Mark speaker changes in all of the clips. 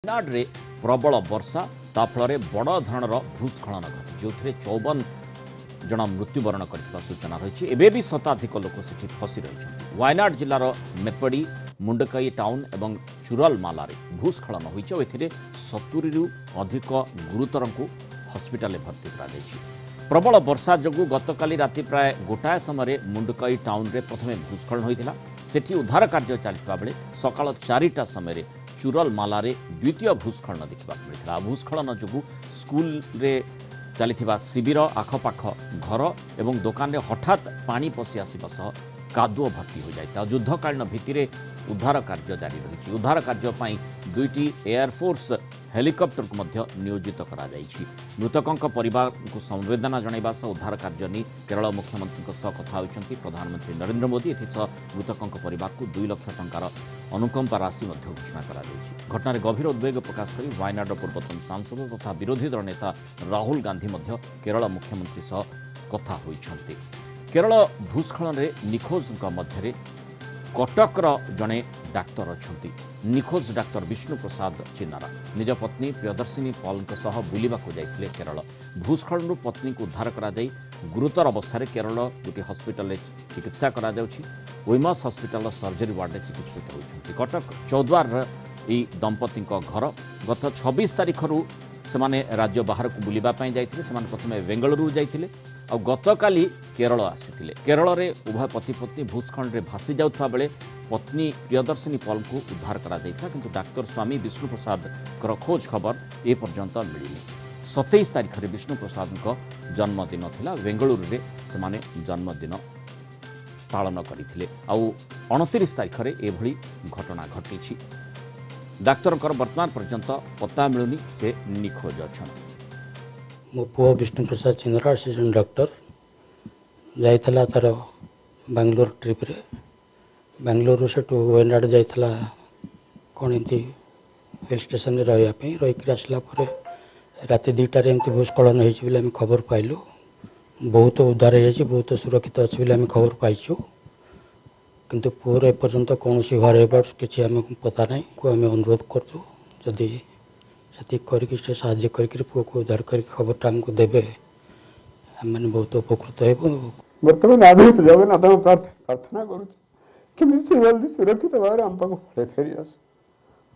Speaker 1: वायनाडे प्रबल वर्षा ता फल बड़ धरणर भूस्खलन घटे जो 54 जन मृत्युवरण कर सूचना रही एवं भी शताधिक लोक से फसी रही वायनाड जिलार मेपड़ी मुंडकई टाउन और चुरल मालारे भूस्खलन होती 70 अधिक गुरुतर को हस्पिटाल भर्ती कर प्रबल वर्षा जो गतकाली राति प्राय गोटाए समय मुंडकई टाउन रे प्रथमे भूस्खलन होता सेठी उद्धार कार्य चलता बेले सकाल 4टा समय चुरल मालारे द्वितीय भूस्खलन देखा मिलता भूस्खलन जो स्कूल रे चलता शिविर आखपाख घर एवं दुकान रे हठात पानी पशि आसवा सह कादुओ भर्ती हो जाता युद्धकालीन भित्तिरे उद्धार कार्य जारी रही उद्धार कार्य दुईटी एयरफोर्स हेलिकॉप्टर को मध्य नियोजित करा जायछि मृतकों परिवार को संवेदना जनइबा सह उद्धार कार्य नहीं केरल मुख्यमंत्री सह कथा होइछन्ति प्रधानमंत्री नरेंद्र मोदी एथिसह मृतकों परिवार को 2 लाख टंकार अनुकंपा राशि मध्य घोषणा करा जायछि घटनार गभीर उद्वेग प्रकाश कर वायनाड पूर्वतन सांसद तथा विरोधी दल नेता राहुल गांधी मध्य केरल मुख्यमंत्री सह कथा होइछन्ति केरल भूस्खलन रे निखोज मध्य कटकर जड़े डाक्तर अच्छा निखोज डाक्तर विष्णु प्रसाद चिन्नारा निज पत्नी प्रियदर्शिनी पॉल बुलवा जाते केरल भूस्खलन पत्नी को उद्धार करा जाई गुरुतर अवस्था केरल गोटे हस्पिटाल चिकित्सा करा जाउछि ओइमस हस्पिटाल सर्जरी वार्ड में चिकित्सित होती कटक चौद्वार दंपति घर गत 26 तारिख से राज्य बाहर को बुलवाई जाते प्रथम बेंगलुरु जाते और गतकाली केरल आसी केरल में उभय पति पत्नी भूस्खलन में भासी जाउथबा बेले पत्नी प्रियदर्शिनी पॉल को उद्धार करा जायथिला किंतु डाक्तर स्वामी विष्णु प्रसाद खोज खबर ए पर्यंत मिलनी 27 तारिख में विष्णु प्रसाद जन्मदिन थिला बेंगलुरु रे सेमाने जन्मदिन पालन करथिले आउ 29 तारिख में एभली घटना घटी डाक्तर वर्तमान पर्यंत पता मिलुनी से निखोज अच्छा
Speaker 2: मो पुओ विष्णु प्रसाद चिन्नारा असिस्टेंट डॉक्टर जाइथला तार बेंगलोर ट्रिप रे बेंगलोर से वायनाड जाइथला कौन एमती हिल स्टेशन रे रही आसला राति 2टार एमती भूस्खलन होती खबर पाइलु बहुत उद्धार हो बहुत सुरक्षित अच्छे बोले खबर पाइछु किंतु पुअर एपर्यंत कौन घर किसी आम पता ना को आम अनुरोध करछु जदि से साहाय्य करके पुओ को उद्धार कर खबर आमको देवे आम बहुत उपकृत हो
Speaker 3: बर्तमान आम जगन्नाथ प्रार्थना करुँ जल्दी सुरक्षित भाव आम पाक फेरी आस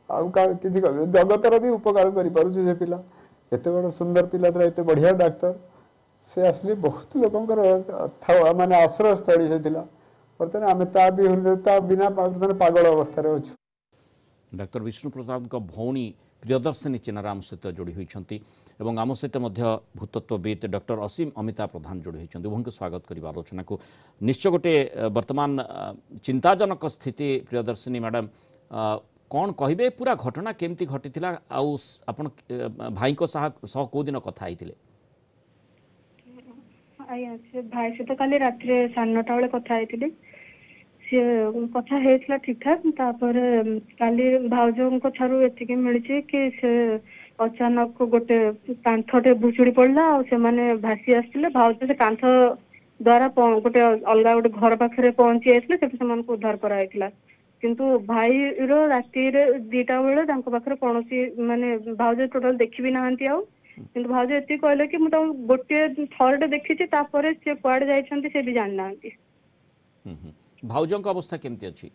Speaker 3: किसी जगतर भी उपकार कर पिला एत बड़ सुंदर पिला एत बढ़िया डाक्तर से आसली बहुत लोक माने आश्रय स्थली से बर्तमान आम ता बिना पागल अवस्था अच्छु
Speaker 1: डाक्टर विष्णु प्रसाद भौणी प्रियदर्शिनी चिन्नारा आम सहित जोड़ी होती एवं आम सहित भूतत्वविद डॉक्टर असीम अमिता प्रधान जोड़ी होती उभों स्वागत करवा आलोचना को निश्चय गोटे वर्तमान चिंताजनक स्थिति प्रियदर्शिनी मैडम कौन कहे पूरा घटना केमती घटी आपण भाई को सह को दिन कथा
Speaker 4: भाई सहित काली रात 9:30 बेले कथा कथा है ठीक ठाक तापर काली भाउजों ठारू एतिकी मिली कि से अचानक गोटे कांथटे भुचुड़ी पड़ा और से माने भासी आसते भाउज से कांथ द्वारा गोटे अलग गोटे घर पाखे पहुंची आसले उद्धार कराइला किंतु भाई रो राति 2टा बेले पाखे कौन माने भाउज टोटाल देखी भी नहांती आउ किंतु भाउज एति कहले कि मुझे गोटे थरटे देखी सी कुआड़े जाइछंती से भी जान नांती
Speaker 1: भाउजों अवस्था केमती अच्छी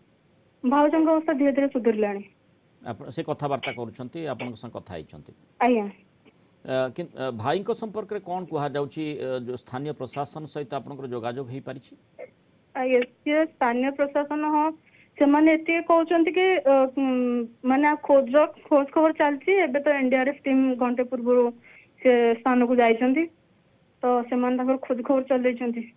Speaker 4: भाउजों अवस्था धीरे धीरे सुधरलानी
Speaker 1: से कथबार्ता करुछंती आपन संग कथा आइछंती
Speaker 4: आज्ञा
Speaker 1: भाई को संपर्क रे कोन कुहा जाउची जो स्थानीय प्रशासन सहित आपनकर जोगाजोग हेई पारिछि
Speaker 4: आज्ञा स्थानीय प्रशासन हो से माने एति कहउचंती कि माने खोज खबर चलची एबे तो एनडीआरएफ टीम घंटे पूर्व से स्थान को जाइछंती तो से माने ताकर खोज खबर चलैछंती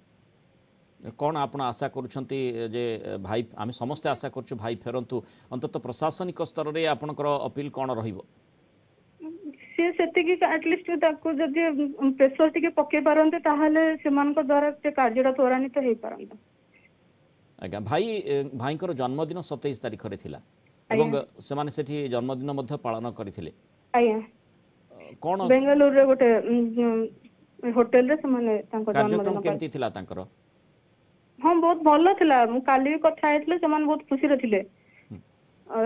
Speaker 1: कौन आपण आशा करुछंती जे भाई आम समस्ते आशा करछु भाई फेरंतु अंतत प्रशासनिक स्तर रे आपनकर अपील कौन रहिबो
Speaker 4: से सेति कि एटलिस्ट ताको जदि प्रेशर टिके पके पारंते ताहाले सेमान को द्वारा से कार्यटा त्वरान्वित हेई पारंता
Speaker 1: आज्ञा भाईंकर जन्मदिन 27 तारिख रे थिला एवं सेमाने सेठी जन्मदिन मध्ये पालन करथिले
Speaker 4: आज्ञा
Speaker 1: कौन
Speaker 4: बेंगलुरु रे गोटे होटल रे सेमाने तांको
Speaker 1: कार्यक्रम केमती थिला तांकर
Speaker 4: हाँ बहुत भल थिला काली भी कथा आइथिले सेमान बहुत खुशी रे थिले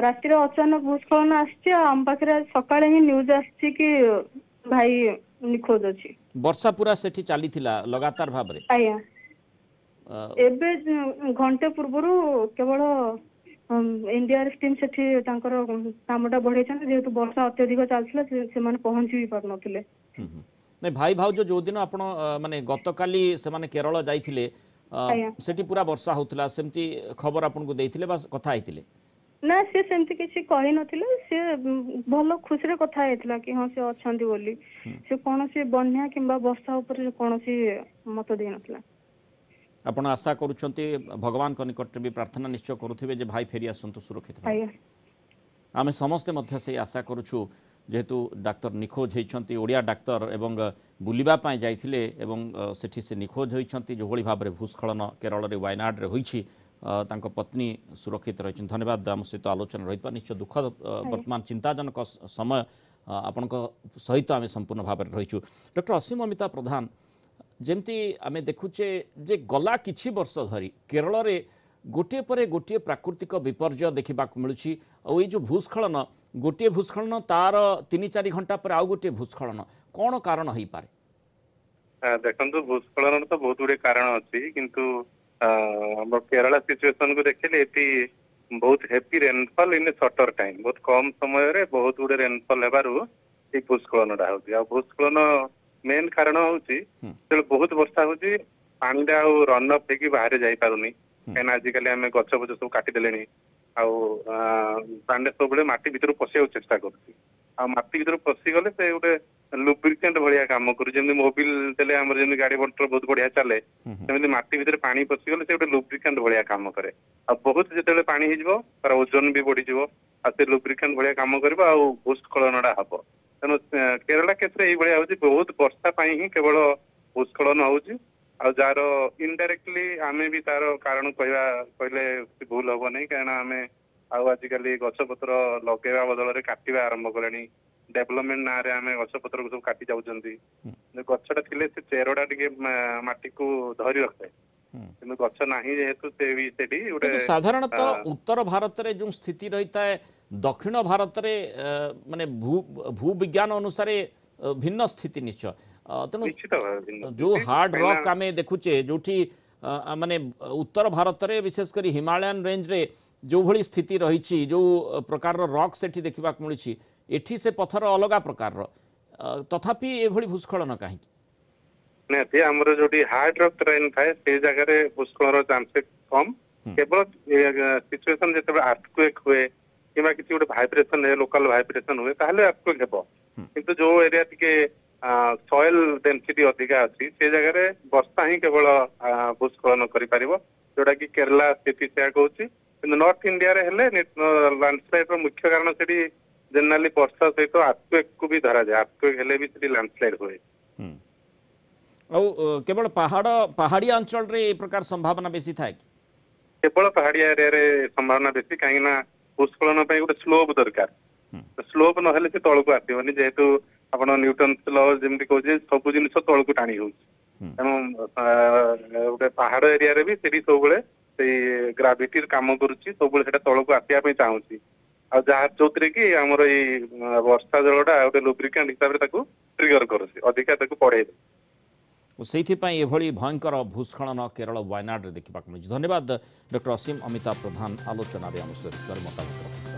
Speaker 4: ରାତିରେ ଅଚାନକ ଭୂସ୍ଖଳନ ଆସିଛି ଆଉ ଆମ ପାଖରେ ଆଜି ସକାଳେ ହିଁ ନ୍ୟୁଜ ଆସିଛି କି ଭାଇ ନିଖୋଜ ଅଛି।
Speaker 1: ବର୍ଷା ପୁରା ସେଠି ଚାଲିଥିଲା ଲଗାତାର ଭାବରେ।
Speaker 4: ଆଜ୍ଞା ଏବେ ଘଣ୍ଟେ ପୂର୍ବରୁ କେବଳ ଏନଡିଆରଏଫ ଟିମ୍ ସେଠି ତାଙ୍କର କାମଟା ବଢେଇଛନ୍ତି ଯେହେତୁ ବର୍ଷା ଅତ୍ୟଧିକ ଚାଲିଥିଲା ସେମାନେ ପହଞ୍ଚି ବି ପାରୁନଥିଲେ।
Speaker 1: ନାଇଁ ଭାଇ ଭାଉଜ ଯୋଉଦିନ ଆପଣ ମାନେ ଗତକାଲି ସେମାନେ କେରଳ ଯାଇଥିଲେ
Speaker 4: ଆଜ୍ଞା
Speaker 1: ସେଠି ପୁରା ବର୍ଷା ହଉଥିଲା ସେମିତି ଖବର ଆପଣଙ୍କୁ ଦେଇଥିଲେ ବା କଥା ହେଇଥିଲେ?
Speaker 4: ନା ସେ ସେମିତି କିଛି କହିନଥିଲେ ସେ ଭଲ ଖୁସିରେ କଥା ହେଇଥିଲା କି ହଁ ସେ ଅଛନ୍ତି ବୋଲି ସେ କୌଣସି ବନ୍ୟା କିମ୍ବା ବର୍ଷା ଉପରେ କୌଣସି ମତ ଦେଇନଥିଲା।
Speaker 1: ଆପଣ ଆଶା କରୁଛନ୍ତି ଭଗବାନଙ୍କ ନିକଟରେ ବି ପ୍ରାର୍ଥନା ନିଶ୍ଚୟ କରୁଥିବେ ଯେ ଭାଇ ଫେରି ଆସନ୍ତୁ ସୁରକ୍ଷିତ ଭାବେ।
Speaker 4: ଆଜ୍ଞା
Speaker 1: ଆମେ ସମସ୍ତେ ମଧ୍ୟ ସେଇ ଆଶା କରୁଛୁ ଯେହେତୁ ଡାକ୍ତର ନିଖୋଜ ହୋଇଛନ୍ତି ଓଡ଼ିଆ ଡାକ୍ତର ଏବଂ ବୁଲିବା ପାଇଁ ଯାଇଥିଲେ ଏବଂ ସେଠି ସେ ନିଖୋଜ ହୋଇଛନ୍ତି ଯେଉଁଭଳି ଭାବରେ ଭୂସ୍ଖଳନ କେରଳରେ ୱାୟନାଡ଼ରେ ହୋଇଛି ତାଙ୍କ ପତ୍ନୀ ସୁରକ୍ଷିତ ରହିଛନ୍ତି। ଧନ୍ୟବାଦ ଆମ ସହିତ ଆଲୋଚନା ରହିଥିବା ନିଶ୍ଚୟ ଦୁଃଖଦ ବର୍ତ୍ତମାନ ଚିନ୍ତାଜନକ ସମୟ ଆପଣଙ୍କ ସହିତ ଆମେ ସମ୍ପୂର୍ଣ୍ଣ ଭାବରେ ରହିଛୁ। ଡକ୍ଟର ଅସୀମ ଅମିତା ପ୍ରଧାନ ଯେମିତି ଆମେ ଦେଖୁଛେ ଯେ ଗଲା କିଛି ବର୍ଷ ଧରି କେରଳରେ ଗୋଟିଏ ପରେ ଗୋଟିଏ ପ୍ରାକୃତିକ ବିପର୍ଯ୍ୟୟ ଦେଖିବାକୁ ମିଳୁଛି ଆଉ ଏଇ ଯେଉଁ ଭୂସ୍ଖଳନ ଗୋଟିଏ ଭୂସ୍ଖଳନ ତାର 3-4 ଘଣ୍ଟା ପରେ ଆଉ ଗୋଟିଏ ଭୂସ୍ଖଳନ କ'ଣ କାରଣ ହେଇପାରେ?
Speaker 5: ଦେଖନ୍ତୁ ଭୂସ୍ଖଳନର ତ ବହୁତ ଗୁଡିଏ କାରଣ ଅଛି କିନ୍ତୁ ଆମ କେରଳ ସିଚୁଏସନ କୁ ଦେଖିଲେ ଏଠି ବହୁତ ହେଭି ରେନଫଲ ଇନ୍ ସର୍ଟର ଟାଇମ ବହୁତ କମ ସମୟରେ ବହୁତ ଗୁଡେ ରେନଫଲ ହେବାରୁ ଏଇ ଭୂସ୍ଖଳନଟା ହଉଛି। ଆଉ ଭୂସ୍ଖଳନ ମେନ୍ କାରଣ ହଉଛି ଯେତେବେଳେ ବହୁତ ବର୍ଷା ହଉଛି ପାଣିଟା ଆଉ ରନ୍ ଅଫ୍ ହେଇକି ବାହାରେ ଯାଇପାରୁନି କାହିଁକିନା ଆଜିକାଲି ଆମେ ଗଛ ଫଛ ସବୁ କାଟିଦେଲେଣି ଆଉ ପାଣିଟା ସବୁବେଳେ ମାଟି ଭିତରୁ ପଶିବାକୁ ଚେଷ୍ଟା କରୁଛି ଆଉ ମାଟି ଭିତରୁ ପଶିଗଲେ ସେ ଗୋଟେ ଲୁବ୍ରିକେଣ୍ଟ ଭଳିଆ କାମ କରୁଛି ଯେମିତି ମୋବିଲ ଦେଲେ ଆମର ଯେମିତି ଗାଡି ମଟର ବହୁତ ବଢିଆ ଚାଲେ ସେମିତି ମାଟି ଭିତରେ ପାଣି ପଶିଗଲେ ସେ ଗୋଟେ ଲୁବ୍ରିକେଣ୍ଟ ଭଳିଆ କାମ କରେ ଆଉ ବହୁତ ଯେତେବେଳେ ପାଣି ହେଇଯିବ ତାର ଓଜନ ବି ବଢିଯିବ ଆଉ ସେ ଲୁବ୍ରିକେଣ୍ଟ ଭଳିଆ କାମ କରିବ ଆଉ ଭୂସ୍ଖଳନଟା ହବ। ତେଣୁ କେରଳ କେସରେ ଏଇଭଳିଆ ହଉଛି ବହୁତ ବର୍ଷା ପାଇଁ ହିଁ କେବଳ ଭୂସ୍ଖଳନ ହଉଛି ଆଉ ଯାହାର ଇନଡାଇରେକ୍ଟଲି ଆମେ ବି ତାର କାରଣ କହିଲେ ଭୁଲ ହବ ନାହିଁ କାହିଁକିନା ଆମେ ଆଉ ଆଜିକାଲି ଗଛ ପତ୍ର ଲଗେଇବା ବଦଳରେ କାଟିବା ଆରମ୍ଭ କଲେଣି ଡେଭଲପମେଣ୍ଟ ନାଁରେ ଆମେ ଗଛ ପତ୍ରକୁ ସବୁ କାଟି ଯାଉଛନ୍ତି। ଗଛଟା ଥିଲେ ସେ ଚେରଟା ଟିକେ ମାଟିକୁ ଧରି ରଖେ କିନ୍ତୁ ଗଛ ନାହିଁ ଯେହେତୁ ସେଠି ଗୋଟେ
Speaker 1: ସାଧାରଣତଃ ଉତ୍ତର ଭାରତରେ ଯେଉଁ ସ୍ଥିତି ରହିଥାଏ ଦକ୍ଷିଣ ଭାରତରେ ମାନେ ଭୂବିଜ୍ଞାନ ଅନୁସାରେ ଭିନ୍ନ ସ୍ଥିତି ନିଶ୍ଚୟ ତେଣୁ ଯେଉଁ ହାର୍ଡ ରକ୍ ଆମେ ଦେଖୁଛେ ଯେଉଁଠି ମାନେ ଉତ୍ତର ଭାରତରେ ବିଶେଷ କରି ହିମାଳୟାନ ରେଞ୍ଜରେ ଯେଉଁଭଳି ସ୍ଥିତି ରହିଛି ଯେଉଁ ପ୍ରକାରର ରକ୍ ସେଠି ଦେଖିବାକୁ ମିଳୁଛି ଏଠି ସେ ପଥର ଅଲଗା ପ୍ରକାରର ତଥାପି ଏଭଳି ଭୂସ୍ଖଳନ କାହିଁକି?
Speaker 5: ନିହାତି ଆମର ଯୋଉଠି ହାର୍ଡ ରକ୍ ଟେରେନ୍ ଥାଏ ସେ ଜାଗାରେ ଭୂସ୍ଖଳନର ଚାନ୍ସେସ୍ କମ୍ କେବଳ ସିଚୁଏସନ ଯେତେବେଳେ ଆର୍ଥକ୍ୱେକ୍ ହୁଏ କିମ୍ବା କିଛି ଗୋଟେ ଭାଇବ୍ରେସନ ଲୋକାଲ ଭାଇବ୍ରେସନ ହୁଏ ତାହେଲେ ଆର୍ଥକ୍ୱେକ୍ ହେବ କିନ୍ତୁ ଯୋଉ ଏରିଆ ଟିକେ ସଏଲ ଡେନ୍ସିଟି ଅଧିକା ଅଛି ସେ ଜାଗାରେ ବର୍ଷା ହିଁ କେବଳ ଭୂସ୍ଖଳନ କରିପାରିବ ଯୋଉଟା କି କେରଲା ସ୍ଥିତି ସେୟା କହୁଛି କିନ୍ତୁ ନର୍ଥ ଇଣ୍ଡିଆରେ ହେଲେ ଲ୍ୟାଣ୍ଡସ୍ଲାଇଡ ର ମୁଖ୍ୟ କାରଣ ସେଠି ଜେନେରାଲି ବର୍ଷା ସହିତ ଆର୍ଥକ୍ୱେକ୍ କୁ ବି ଧରାଯାଏ ଆର୍ଥକ୍ୱେକ୍ ହେଲେ ବି ସେଠି ଲ୍ୟାଣ୍ଡସ୍ଲାଇଡ ହୁଏ।
Speaker 1: ଆଉ କେବଳ ପାହାଡ଼ିଆ ଅଞ୍ଚଳରେ ଏ ପ୍ରକାର ସମ୍ଭାବନା ବେଶୀ ଥାଏ କି?
Speaker 5: କେବଳ ପାହାଡ଼ିଆ ଏରିଆରେ ସମ୍ଭାବନା ବେଶୀ କାହିଁକି ନା ଭୂସ୍ଖଳନ ପାଇଁ ଗୋଟେ ସ୍ଲୋପ ଦରକାର ସ୍ଲୋପ ନହେଲେ ସେ ତଳକୁ ଆସିବନି ଯେହେତୁ ଆପଣ ନ୍ୟୁଟନ୍ସ ଲ ଯେମିତି କହୁଛି ସବୁ ଜିନିଷ ତଳକୁ ଟାଣି ହଉଛି ତେଣୁ ଗୋଟେ ପାହାଡ ଏରିଆରେ ବି ସେଠି ସବୁବେଳେ ସେଇ ଗ୍ରାଭିଟି କାମ କରୁଛି ସବୁବେଳେ ସେଟା ତଳକୁ ଆସିବା ପାଇଁ ଚାହୁଁଛି ଆଉ ଯାହା ଯୋଉଥିରେ କି ଆମର ଏଇ ବର୍ଷା ଜଳଟା ଗୋଟେ ଲୁବ୍ରିକାଣ୍ଟ ହିସାବରେ ତାକୁ ଟ୍ରିଗର କରୁଛି ଅଧିକା ତାକୁ ବଢେଇ ଦଉଛି।
Speaker 1: ସେଇଥିପାଇଁ ଏଭଳି ଭୟଙ୍କର ଭୂସ୍ଖଳନ କେରଳ ୱାୟନାଡ଼ରେ ଦେଖିବାକୁ ମିଳିଛି। ଧନ୍ୟବାଦ ଡକ୍ଟର ଅସୀମ ଅମିତା ପ୍ରଧାନ ଆଲୋଚନାରେ ଆମ ସହିତ ମତାମତ ରଖିଥିଲେ।